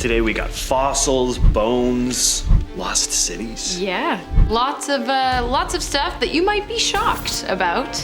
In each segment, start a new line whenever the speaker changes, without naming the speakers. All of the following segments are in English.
Today we got fossils, bones, lost cities.
Yeah, lots of stuff that you might be shocked about.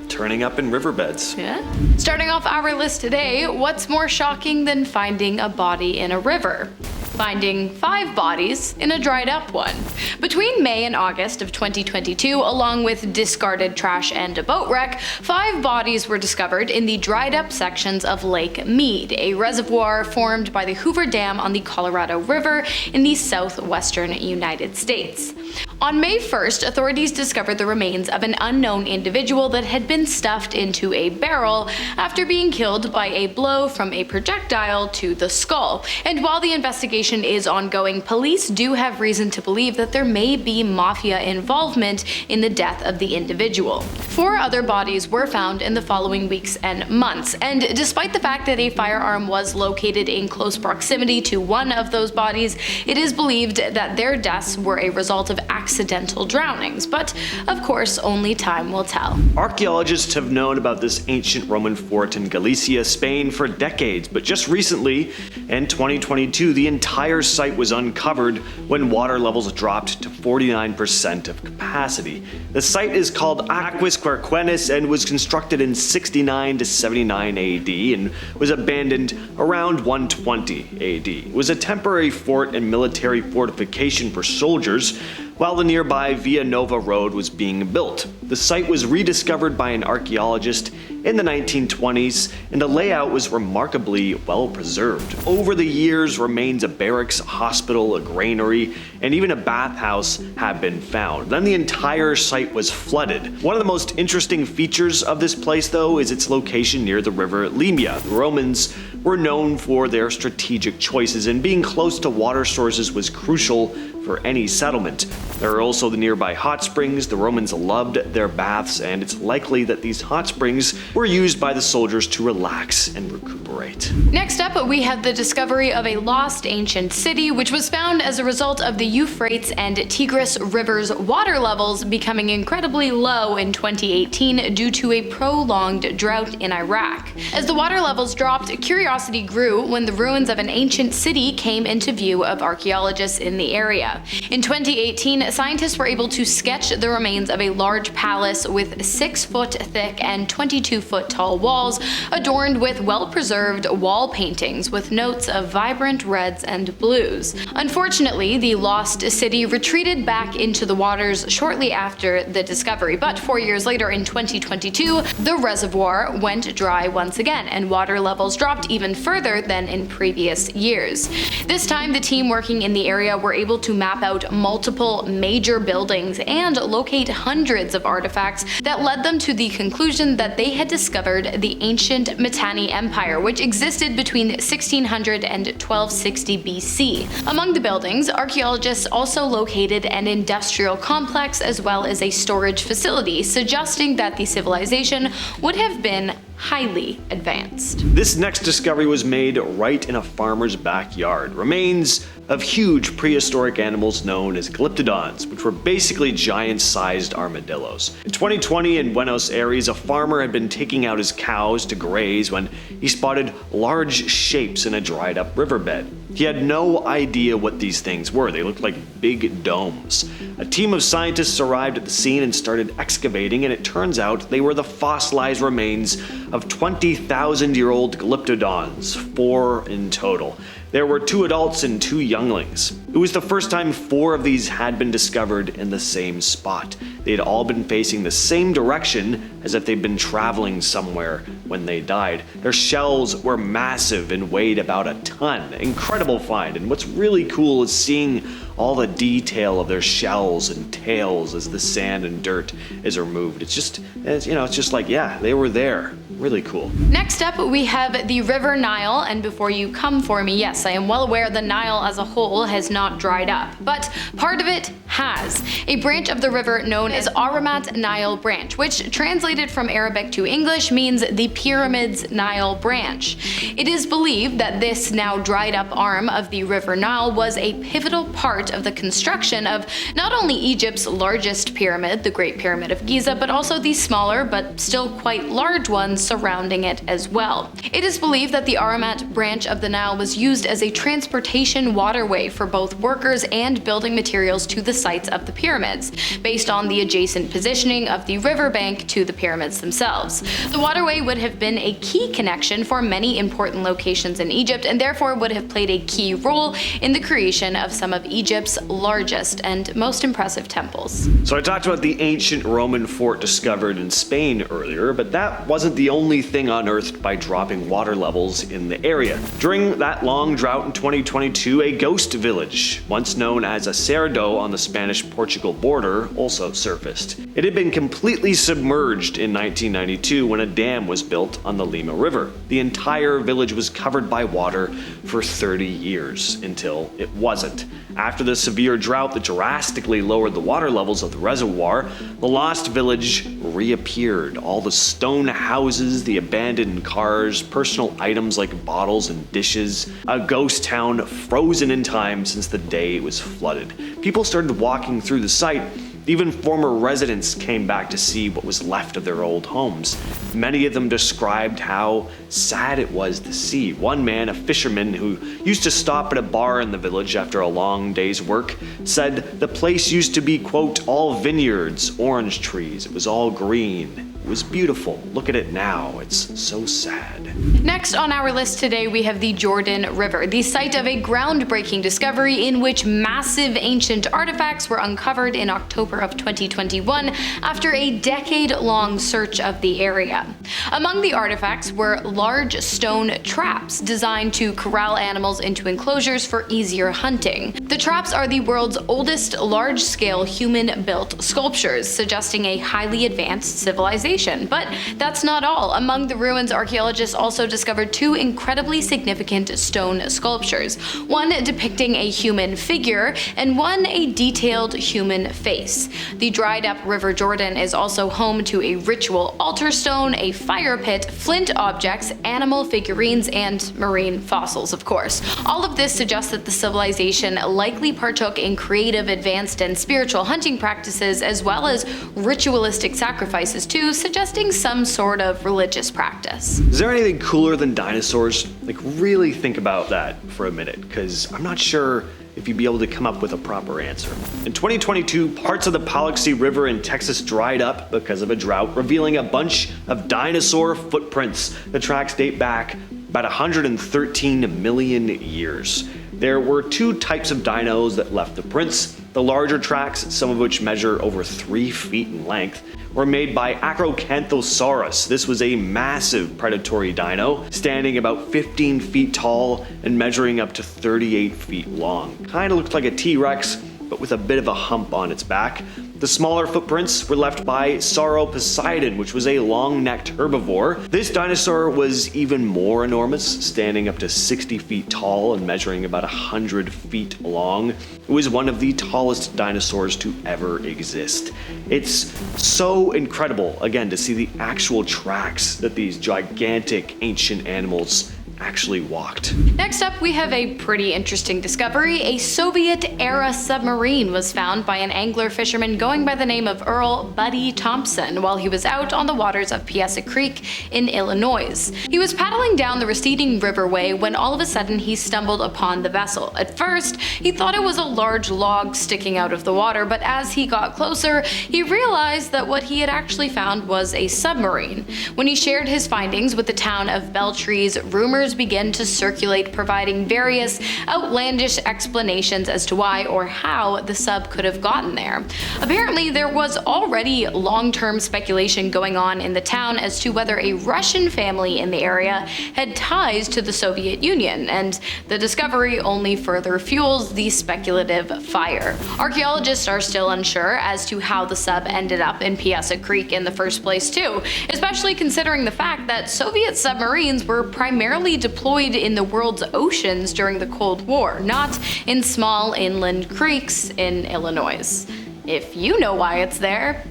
Turning up in riverbeds.
Yeah. Starting off our list today, what's more shocking than finding a body in a river? Finding 5 bodies in a dried up one. Between May and August of 2022, along with discarded trash and a boat wreck, 5 bodies were discovered in the dried up sections of Lake Mead, a reservoir formed by the Hoover Dam on the Colorado River in the southwestern United States. On May 1st, authorities discovered the remains of an unknown individual that had been stuffed into a barrel after being killed by a blow from a projectile to the skull. And while the investigation is ongoing, police do have reason to believe that there may be mafia involvement in the death of the individual. 4 other bodies were found in the following weeks and months, and despite the fact that a firearm was located in close proximity to one of those bodies, it is believed that their deaths were a result of accidental drownings, but of course only time will tell.
Archaeologists have known about this ancient Roman fort in Galicia, Spain for decades, but just recently, in 2022, the entire site was uncovered when water levels dropped to 49% of capacity. The site is called Aquis Querquennis and was constructed in 69 to 79 AD and was abandoned around 120 AD. It was a temporary fort and military fortification for soldiers, while the nearby Via Nova Road was being built. The site was rediscovered by an archaeologist in the 1920s, and the layout was remarkably well preserved. Over the years, remains of barracks, a hospital, a granary, and even a bathhouse have been found. Then the entire site was flooded. One of the most interesting features of this place, though, is its location near the river Limia. The Romans were known for their strategic choices, and being close to water sources was crucial for any settlement. There are also the nearby hot springs. The Romans loved their baths, and it's likely that these hot springs were used by the soldiers to relax and recuperate.
Next up, we have the discovery of a lost ancient city, which was found as a result of the Euphrates and Tigris rivers' water levels becoming incredibly low in 2018 due to a prolonged drought in Iraq. As the water levels dropped, curiosity grew when the ruins of an ancient city came into view of archaeologists in the area. In 2018, scientists were able to sketch the remains of a large palace with 6-foot thick and 22-foot tall walls, adorned with well-preserved wall paintings with notes of vibrant reds and blues. Unfortunately, the lost city retreated back into the waters shortly after the discovery, but 4 years later in 2022, the reservoir went dry once again, and water levels dropped even further than in previous years. This time, the team working in the area were able to map out multiple major buildings and locate hundreds of artifacts that led them to the conclusion that they had discovered the ancient Mitanni Empire, which existed between 1600 and 1260 BC. Among the buildings, archaeologists also located an industrial complex as well as a storage facility, suggesting that the civilization would have been highly advanced.
This next discovery was made right in a farmer's backyard. Remains of huge prehistoric animals known as Glyptodons, which were basically giant-sized armadillos. In 2020 in Buenos Aires, a farmer had been taking out his cows to graze when he spotted large shapes in a dried-up riverbed. He had no idea what these things were. They looked like big domes. A team of scientists arrived at the scene and started excavating, and it turns out they were the fossilized remains of 20,000-year-old Glyptodons, 4 in total. There were 2 adults and 2 younglings. It was the first time 4 of these had been discovered in the same spot. They had all been facing the same direction, as if they'd been traveling somewhere when they died. Their shells were massive and weighed about a ton. Incredible find, and what's really cool is seeing all the detail of their shells and tails as the sand and dirt is removed. It's just like, yeah, they were there. Really cool.
Next up, we have the River Nile, and before you come for me, yes, I am well aware the Nile as a whole has not dried up, but part of it has, a branch of the river known as Aramat Nile Branch, which translated from Arabic to English means the Pyramids Nile Branch. It is believed that this now dried up arm of the River Nile was a pivotal part of the construction of not only Egypt's largest pyramid, the Great Pyramid of Giza, but also the smaller but still quite large ones surrounding it as well. It is believed that the Aramat branch of the Nile was used as a transportation waterway for both workers and building materials to the sites of the pyramids, based on the adjacent positioning of the riverbank to the pyramids themselves. The waterway would have been a key connection for many important locations in Egypt, and therefore would have played a key role in the creation of some of Egypt's largest and most impressive temples.
So I talked about the ancient Roman fort discovered in Spain earlier, but that wasn't the only thing unearthed by dropping water levels in the area. During that long drought in 2022, a ghost village, once known as Aceredo on the Spanish-Portugal border, also surfaced. It had been completely submerged in 1992 when a dam was built on the Lima River. The entire village was covered by water for 30 years until it wasn't. After the severe drought that drastically lowered the water levels of the reservoir, the lost village reappeared. All the stone houses, the abandoned cars, personal items like bottles and dishes, a ghost town frozen in time since the day it was flooded. People started walking through the site. Even former residents came back to see what was left of their old homes. Many of them described how sad it was to see. One man, a fisherman who used to stop at a bar in the village after a long day's work, said the place used to be, quote, all vineyards, orange trees. It was all green. It was beautiful. Look at it now. It's so sad.
Next on our list today, we have the Jordan River, the site of a groundbreaking discovery in which massive ancient artifacts were uncovered in October of 2021 after a decade-long search of the area. Among the artifacts were large stone traps designed to corral animals into enclosures for easier hunting. The traps are the world's oldest large-scale human-built sculptures, suggesting a highly advanced civilization. But that's not all. Among the ruins, archaeologists also discovered two incredibly significant stone sculptures, one depicting a human figure and one a detailed human face. The dried up River Jordan is also home to a ritual altar stone, a fire pit, flint objects, animal figurines, and marine fossils, of course. All of this suggests that the civilization likely partook in creative, advanced, and spiritual hunting practices, as well as ritualistic sacrifices too, suggesting some sort of religious practice.
Is there anything cooler than dinosaurs? Like, really think about that for a minute, because I'm not sure if you'd be able to come up with a proper answer. In 2022, parts of the Paluxy River in Texas dried up because of a drought, revealing a bunch of dinosaur footprints. The tracks date back about 113 million years. There were two types of dinos that left the prints. The larger tracks, some of which measure over 3 feet in length, were made by Acrocanthosaurus. This was a massive predatory dino, standing about 15 feet tall and measuring up to 38 feet long. Kinda looked like a T-Rex, but with a bit of a hump on its back. The smaller footprints were left by Sauroposeidon, which was a long-necked herbivore. This dinosaur was even more enormous, standing up to 60 feet tall and measuring about 100 feet long. It was one of the tallest dinosaurs to ever exist. It's so incredible, again, to see the actual tracks that these gigantic ancient animals actually walked.
Next up, we have a pretty interesting discovery. A Soviet-era submarine was found by an angler fisherman going by the name of Earl Buddy Thompson while he was out on the waters of Piasa Creek in Illinois. He was paddling down the receding riverway when all of a sudden he stumbled upon the vessel. At first, he thought it was a large log sticking out of the water, but as he got closer, he realized that what he had actually found was a submarine. When he shared his findings with the town of Beltrees, rumors began to circulate providing various outlandish explanations as to why or how the sub could have gotten there. Apparently, there was already long-term speculation going on in the town as to whether a Russian family in the area had ties to the Soviet Union, and the discovery only further fuels the speculative fire. Archaeologists are still unsure as to how the sub ended up in Piasa Creek in the first place too, especially considering the fact that Soviet submarines were primarily deployed in the world's oceans during the Cold War, not in small inland creeks in Illinois. If you know why it's there,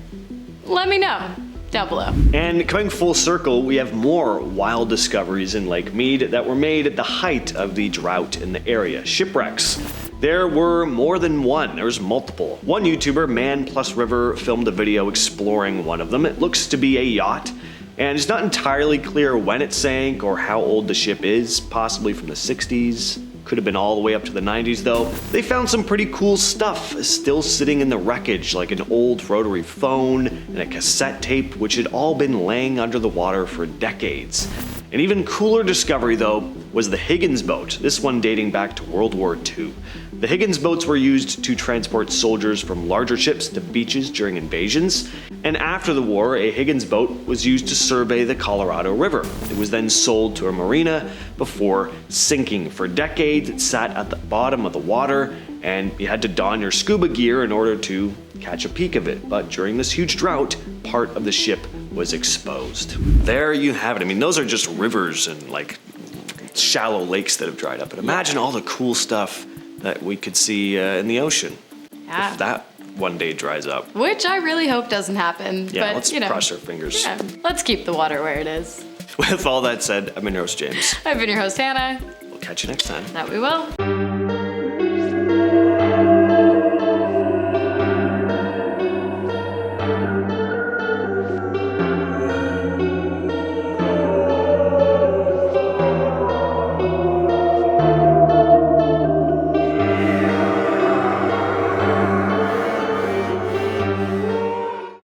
let me know down below.
And coming full circle, we have more wild discoveries in Lake Mead that were made at the height of the drought in the area. Shipwrecks. There were more than one, there's multiple. One YouTuber, Man Plus River, filmed a video exploring one of them. It looks to be a yacht, and it's not entirely clear when it sank or how old the ship is, possibly from the 60s. Could have been all the way up to the 90s though. They found some pretty cool stuff still sitting in the wreckage, like an old rotary phone and a cassette tape, which had all been laying under the water for decades. An even cooler discovery though was the Higgins boat, this one dating back to World War II. The Higgins boats were used to transport soldiers from larger ships to beaches during invasions, and after the war, a Higgins boat was used to survey the Colorado River. It was then sold to a marina before sinking. For decades, it sat at the bottom of the water, and you had to don your scuba gear in order to catch a peek of it. But during this huge drought, part of the ship was exposed. There you have it. I mean, those are just rivers and like shallow lakes that have dried up. But imagine all the cool stuff that we could see in the ocean if that one day dries up.
Which I really hope doesn't happen.
Yeah,
but,
let's cross our fingers.
Yeah, let's keep the water where it is.
With all that said, I've been your host, James.
I've been your host, Hannah.
We'll catch you next time.
That we will.